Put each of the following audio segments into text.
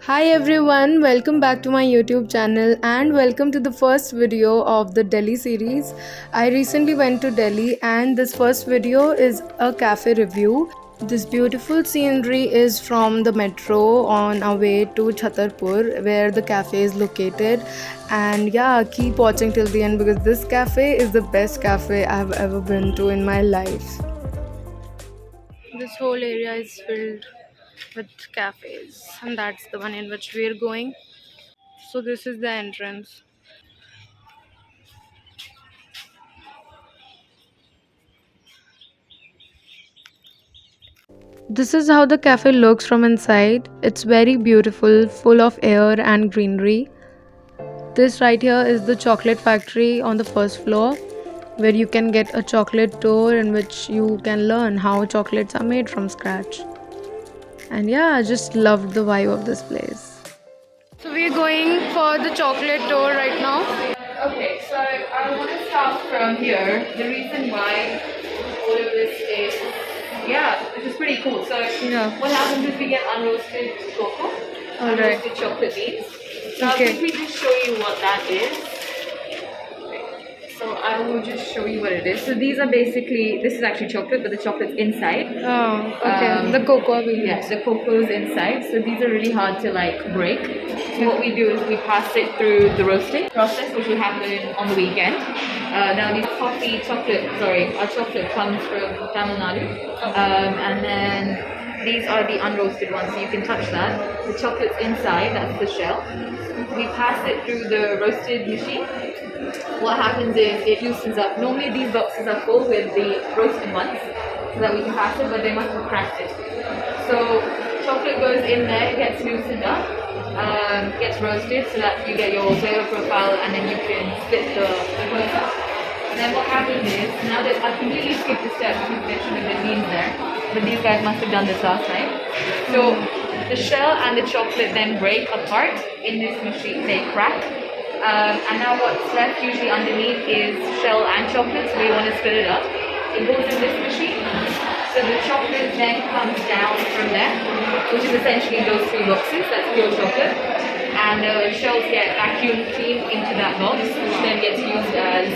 Hi everyone, welcome back to my YouTube channel and welcome to the first video of the Delhi series. I recently went to Delhi and this first video is a cafe review. This beautiful scenery is from the metro on our way to Chhatarpur where the cafe is located. And yeah, keep watching till the end because this cafe is the best cafe I've ever been to in my life. This whole area is filled with cafes and that's the one in which we're going. So this is the entrance. This is how the cafe looks from inside. It's very beautiful, full of air and greenery. This right here is the chocolate factory on the first floor where you can get a chocolate tour in which you can learn how chocolates are made from scratch. And yeah, I just loved the vibe of this place. So we're going for the chocolate tour right now. Okay, so I want to start from here. The reason why all of this is, this is pretty cool. So Yeah. what happens is we get unroasted cocoa, Alright. unroasted chocolate beans. So I'll Okay. quickly just show you what that is. So I will just show you what it is. So these are basically, this is actually chocolate, but the chocolate's inside. Oh, okay. The cocoa beans. Yes, the cocoa's inside. So these are really hard to break. So what we do is we pass it through the roasting process, which will happen on the weekend. Now these our chocolate comes from Tamil Nadu, and then these are the unroasted ones. So you can touch that. The chocolate's inside. That's the shell. We pass it through the roasted machine. What happens is it loosens up. Normally these boxes are full with the roasted ones so that we can pass it, but they must have cracked it. So chocolate goes in there, gets loosened up, gets roasted so that you get your flavor profile and then you can split the cocoa. And then what happens is, now that I've completely skipped the step because there should have been beans there, but these guys must have done this last time. So the shell and the chocolate then break apart in this machine, they crack. And now what's left usually underneath is shell and chocolate, so we want to split it up. It goes in this machine, so the chocolate then comes down from there, which is essentially those three boxes, that's pure chocolate. And the shells get vacuum cleaned into that box, which then gets used as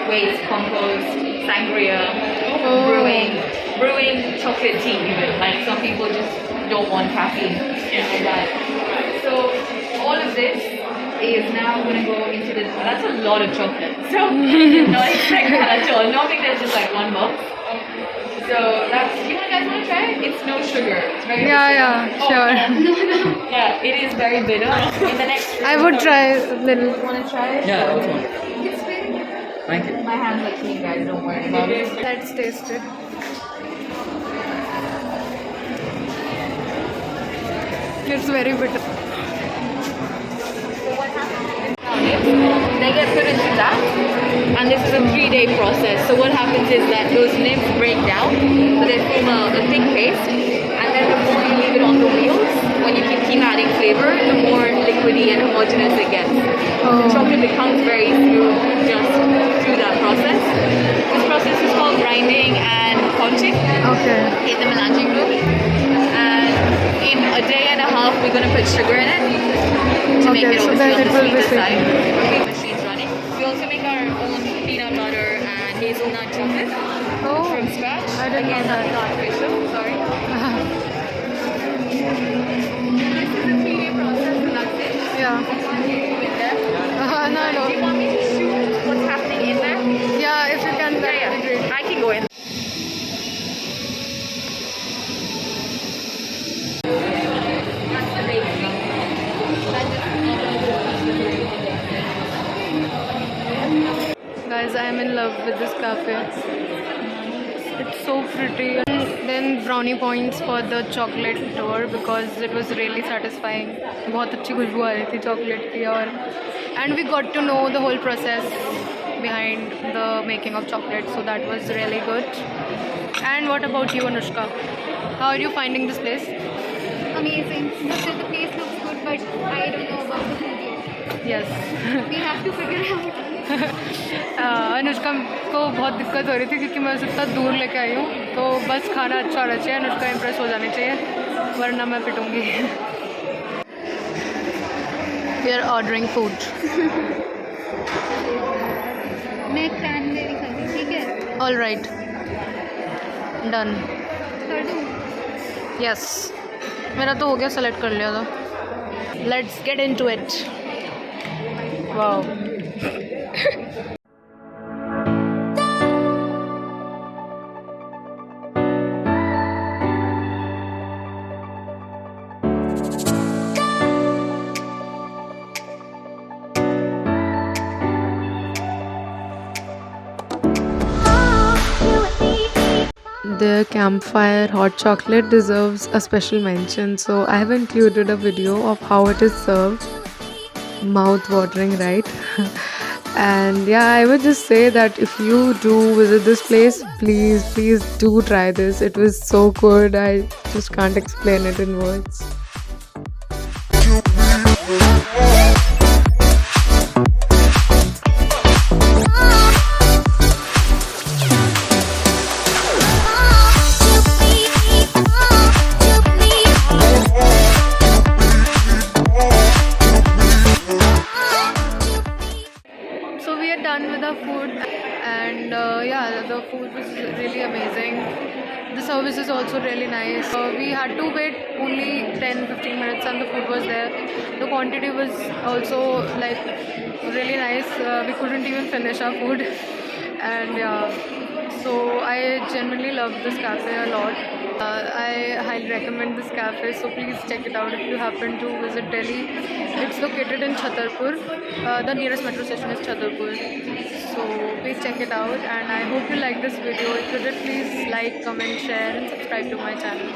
waste, compost, sangria, brewing chocolate tea even. Like some people just don't want caffeine in their diet. So all of this is now going to go into the, that's a lot of chocolate. So not expect that at all. Normally there's just like one box. So that's, you guys want to try it? It's no sugar. It's very Sure. Yeah, it is very bitter. In the next I would try a little. You want to try it? Yeah, that's one. It's very, Thank you. my hands are clean, guys. Don't worry about it. Let's taste it. It's very bitter. They get put into that, and this is a 3-day process. So what happens is that those nibs break down, so they form a thick paste, and then the more you leave it on the wheels, when you can keep adding flavor, the more liquidy and homogeneous it gets. The chocolate becomes very smooth just through that process. This process is called grinding and conching in the melange room. And in a day and a half, we're going to put sugar in it to make it obviously on the sweeter side. The machine's running. We also make our own peanut butter and hazelnut chocolate from scratch. I didn't know Again, that. that's artificial, sorry. This is a 3-day process and that's it. Yeah. I can't hear you in there. No. Do you want me to shoot what's happening in there? Yeah, if you can, that would be great. I can go in. Guys, I am in love with this cafe. It's so pretty. And then brownie points for the chocolate tour because it was really satisfying. बहुत अच्छी खुशबू आ रही थी chocolate की और and we got to know the whole process behind the making of chocolate, so that was really good. And what about you, Anushka? How are you finding this place? Amazing. The place looks good, but I don't know about the food yet. Yes. We have to figure out. Anushka को बहुत दिक्कत हो रही थी क्योंकि मैं उसे इतना दूर लेके आई हूँ, तो बस खाना अच्छा होना चाहिए, अनुष्का इम्प्रेस हो जानी चाहिए, वरना मैं पिटूंगी. We are ordering food. मैं क्रैनबेरी खाती, ठीक है? All right. Done. कर दूँ? Yes. मेरा तो हो गया, सेलेक्ट कर लिया था. Let's get into it. Wow. The campfire hot chocolate deserves a special mention, so I have included a video of how it is served. Mouth watering, right? And yeah, I would just say that if you do visit this place, please do try this. It was so good, I just can't explain it in words. So we are done with our food, and yeah, the food was really amazing. The service is also really nice. We had to wait only 10-15 minutes and the food was there. The quantity was also like really nice. We couldn't even finish our food. And yeah, so I genuinely love this cafe a lot. I highly recommend this cafe, so please check it out if you happen to visit Delhi. It's located in Chhatarpur. The nearest metro station is Chhatarpur. So please check it out, and I hope you like this video. If you did, please like, comment, share and subscribe to my channel.